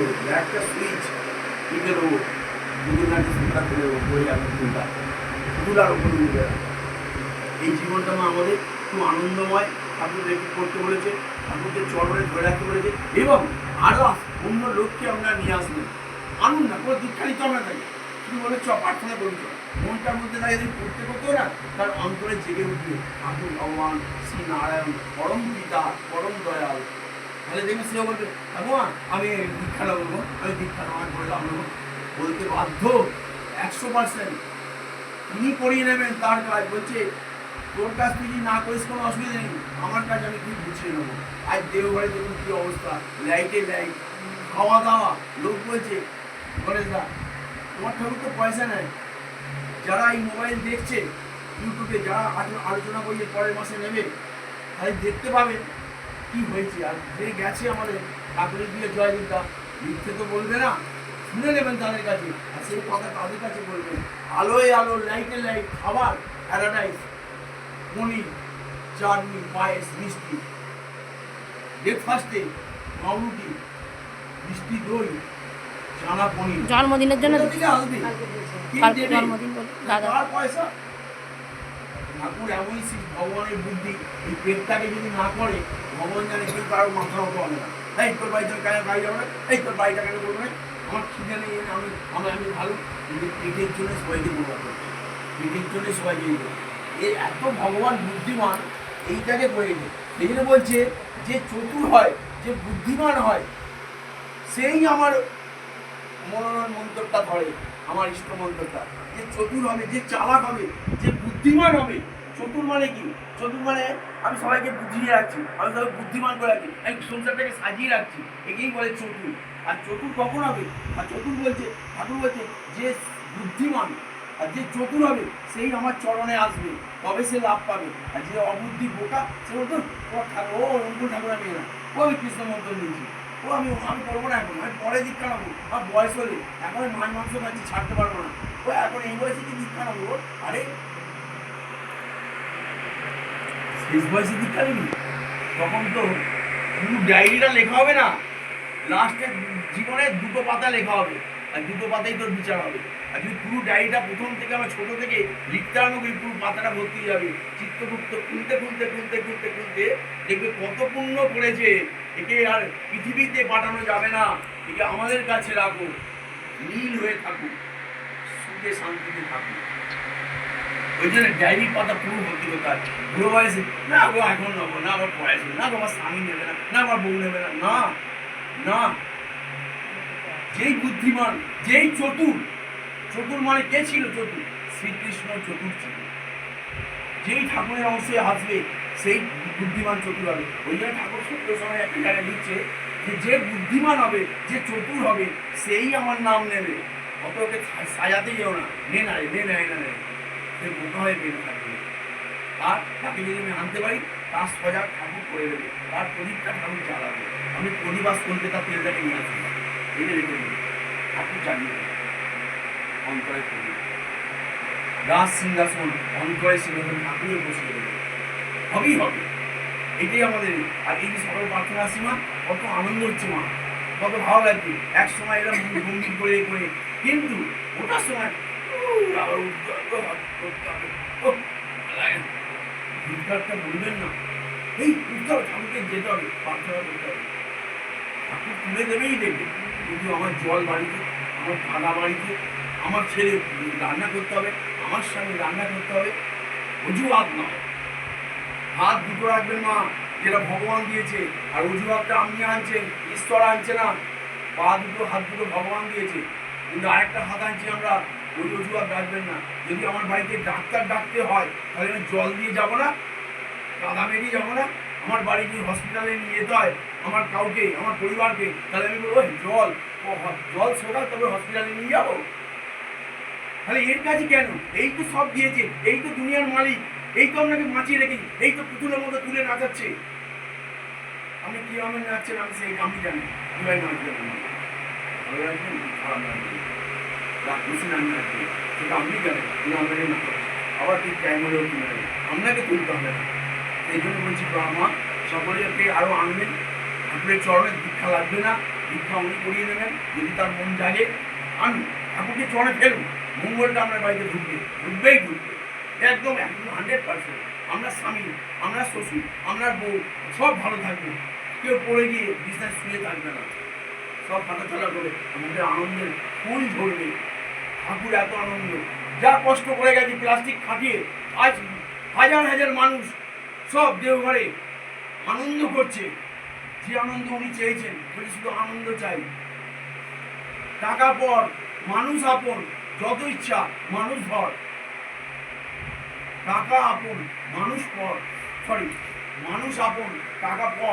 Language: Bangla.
করেছিল, একটা সুইচ টিপে দেবো, দুদিন আগে সুতা তুলে দেবো, বই আমি তুলার উপরে উঠবে না। এই জীবনটা মা আমাদের খুব আনন্দময়, ঠাকুর রেখে করতে বলেছে, ঠাকুরকে চরণে ধরে রাখতে বলেছে, এবং আরো অন্য লোককে আমরা নিয়ে আসবেন। আনুন না, কোনো দীক্ষা নিতে আমরা থাকি, শুধু বলে প্রার্থনা করুন, মনটার মধ্যে তাই যদি করতে করতেও না তার অন্তরে জেগে উঠবে ঠাকুর ভগবান শ্রী নারায়ণ পরম পিতা পরম দয়াল। তাহলে দেখবেন সেও বলবে ভগবান আমি দীক্ষা নেবো, আমি দীক্ষা নেওয়ার করে লাভ নেবো, বলতে বাধ্য 100%। তিনি করিয়ে নেবেন তার কাজ। বলছে তোর কাজ তুই না করিস কোনো অসুবিধা নেই, আমার কাজ আমি তুই গুছিয়ে নেবো। আজ দেওঘরে দেখুন কি অবস্থা, লাইটে লাইট, খাওয়া দাওয়া। লোক বলছে গণেশ দা তোমার ঠাকুর তো পয়সা নেয়, যারা এই মোবাইল দেখছে ইউটিউবে, যারা আলোচনা করলে পরের মাসে নেবে, তাই দেখতে পাবেন কি হয়েছে। আর যে গেছে আমাদের ঠাকুরের দিয়ে জয় বিদ্যা, মিথ্যে তো বলবে না, শুনে নেবেন তাদের কাছে, আর সেই কথা তাদের কাছে বলবেন। আলোয় আলো, লাইটে লাইট, খাবার প্যারাডাইস, পনির, চাটনি, পায়েস, মিষ্টি, ব্রেকফাস্টে পাউরুটি, মিষ্টি দই, চানা পনির। জন্মদিনের জন্য জন্মদিন পয়সা ঠাকুর এমনই ভগবানের বুদ্ধি, এই পেটটাকে যদি না করে ভগবান জানে কেউ কারোর মাথা হতে হবে না। এই তোর বাড়িতে কেন বাড়ি যাবে না, এই তোর বাড়িটা কেন করবে না, আমার খিদে নেই, আমি ভালো, কিন্তু পেটের জন্য সবাইকে বোঝা করছে, পেটের জন্য সবাইকে এই এত ভগবান বুদ্ধিমান এইটাকে করেছে। এই জন্য বলছে যে চতুর হয়, যে বুদ্ধিমান হয়, সেই আমার মনোনয়ন মন্ত্রটা ধরে, আমার ইষ্ট মন্ত্রটা। যে চতুর হবে, যে চালাক হবে, যে বুদ্ধিমান হবে। চতুর মানে কি? চতুর মানে আমি সবাইকে বুঝিয়ে রাখছি, আমি সবাই বুদ্ধিমান করে রাখছি, আমি সংসারটাকে সাজিয়ে রাখছি, একেই বলে চতুর। আর চতুর কখন হবে? আর চতুর বলছে, ঠাকুর বলছে যে বুদ্ধিমান আর যে চতুর হবে সেই আমার চরণে আসবে, তবে সে লাভ পাবে। আর যে অবুদ্ধি বোকা সে বলতো ও ঠাকুর, ও অনুকূল ঠাকুর আমি না, ও আমি কৃষ্ণ মন্ত্র নিয়েছি, ও আমি করবো না, এখন আমি পরে দীক্ষা নেবো, আমার বয়স হলে, এখন মাছ মাংস খাচ্ছি ছাড়তে পারবো না, ও এখন এই বয়সে কি দীক্ষা নেবো? আরে শেষ বয়সে দীক্ষা নিবি, তখন তো পুরো ডায়েরিটা লেখা হবে না, লাস্টে জীবনে 2 পাতা লেখা হবে, আর 2 পাতাই তোর বিচার হবে। আর যদি পুরো ডায়েরিটা প্রথম থেকে আমার ছোট থেকে লিখতে আরম্ভ করি, পুরো পাতাটা ভর্তি যাবে, চিত্রগুপ্ত খুলতে খুলতে খুলতে খুলতে খুলতে দেখবে কত পুণ্য করেছে। একে আর পৃথিবীতে পাঠানো যাবে না, একে আমাদের কাছে রাখো, নীল হয়ে থাকুক, সুখে শান্তিতে থাকুক। ওই জন্য ডায়েরির পাতা পুরো ভর্তি করতে হয়। বুড়ো বয়সে না গো এখন নেবো না, আমার বয়স না গো, আমার স্বামী নেবে না, না আমার বউ নেবে না, না না। যেই বুদ্ধিমান, যেই চতুর, চতুর মানে কে ছিল চতুর? শ্রীকৃষ্ণ চতুর ছিল। যেই ঠাকুরের অংশে আসবে সেই বুদ্ধিমান চতুর হবে। ওই জন্য ঠাকুর সত্য সময় একটা জায়গায় দিচ্ছে যে বুদ্ধিমান হবে, যে চতুর হবে, সেই আমার নাম নেবে। অত ওকে সাজাতে যেও না, নে না নে না না নে, সে বোকা হয়ে বেড়ে থাকবে। আর তাকে যদি আমি আনতে পারি, তার সজাগ ঠাকুর করে দেবে, তার প্রদীপটা ঠাকুর জ্বালাবে। আমি প্রদীপ কলকাতা তেলটাকে নিয়ে আসবো, এনে রেখে দেবো, ঠাকুর জ্বালিয়ে দেবে। অন্তরে প্রদীপ, রাজ সিংহাসন, অন্তরে সিংহাসন, ঠাকুরের বসিয়ে দেবে, হবেই হবে। এটাই আমাদের। আর এই যে সকাল প্রার্থনা আসছি মা, কত আনন্দ হচ্ছে মা, কত ভালো লাগছে। এক সময় এরা গম্ভীর করে করে, কিন্তু ওটার সময় আবার উদ্ধারটা বলবেন না, এই উদ্ধার ঠাকুরকে যেতে হবে, প্রার্থনা করতে হবে, ঠাকুর তুলে দেবেই দেবে। কিন্তু আমার জল বাড়িতে, আমার ভাড়া বাড়িতে, আমার ছেলে রান্না করতে হবে, আমার স্বামী রান্না করতে হবে, অজুহাত নয়। হাত দুটো রাখবেন মা, যেটা ভগবান দিয়েছে। আর অজুহাতটা আপনি আনছেন, ঈশ্বর আনছে না। পা দুটো, হাত দুটো ভগবান দিয়েছে, কিন্তু আরেকটা হাত আনছি আমরা, ওই অজুহাত রাখবেন না। যদি আমার বাড়িতে ডাক্তার ডাকতে হয়, তাহলে আমি জল দিয়ে যাবো না, কাদা মেরিয়ে যাবো না। আমার বাড়ি যদি হসপিটালে নিয়ে যেতে হয় আমার কাউকে, আমার পরিবারকে, তাহলে আমি বলবো জল জল সোডা, তবে হসপিটালে নিয়ে যাবো। তাহলে এর কাছে কেন? এই তো সব দিয়েছে, এই তো দুনিয়ার মালিক, এই তো আপনাকে বাঁচিয়ে রেখেছি, এই তো পুতুলের মতো তুলে নাচাচ্ছে। আপনি কিভাবে নাচছেন আমি সেই আমি জানি, কিভাবে নাচবেন, ভালো লাগবেন খারাপ লাগবে, খুশি না নাচবে সেটা আপনি জানেন, কিন্তু আপনাকে না আবার ঠিক টাইম হলেও কিনে নেবে, আপনাকে তুলতে হবে না। এই জন্য বলছি মা, সকলকে আরও আনবেন, ঠাকুরের চরণে দীক্ষা লাগবে না, ভিক্ষা উনি করিয়ে দেবেন, যদি তার মন জাগে আনুন, ঠাকুরকে চড়ে ফেলুন, মঙ্গলটা আপনার বাড়িতে ঢুকবেই ঢুকবে, একদম 100%। আমরা স্বামী, আমরা শ্বশুর, আপনার বউ সব ভালো থাকবে, কেউ পড়ে গিয়ে বিছানায় শুয়ে থাকবে না, সব হাঁটাচলা করে আমাদের আনন্দের ফুল ঝরবে। ঠাকুর এত আনন্দ, যা কষ্ট করে গেছে প্লাস্টিক খাটিয়ে, আজ হাজার হাজার মানুষ সব দেওঘরে আনন্দ করছে। যে আনন্দ উনি চেয়েছেন, বলে শুধু আনন্দ চাই। টাকা পর, মানুষ আপন, যত ইচ্ছা মানুষ ভর। টাকা আপন, মানুষ পর, সরি, মানুষ আপন, টাকা পর।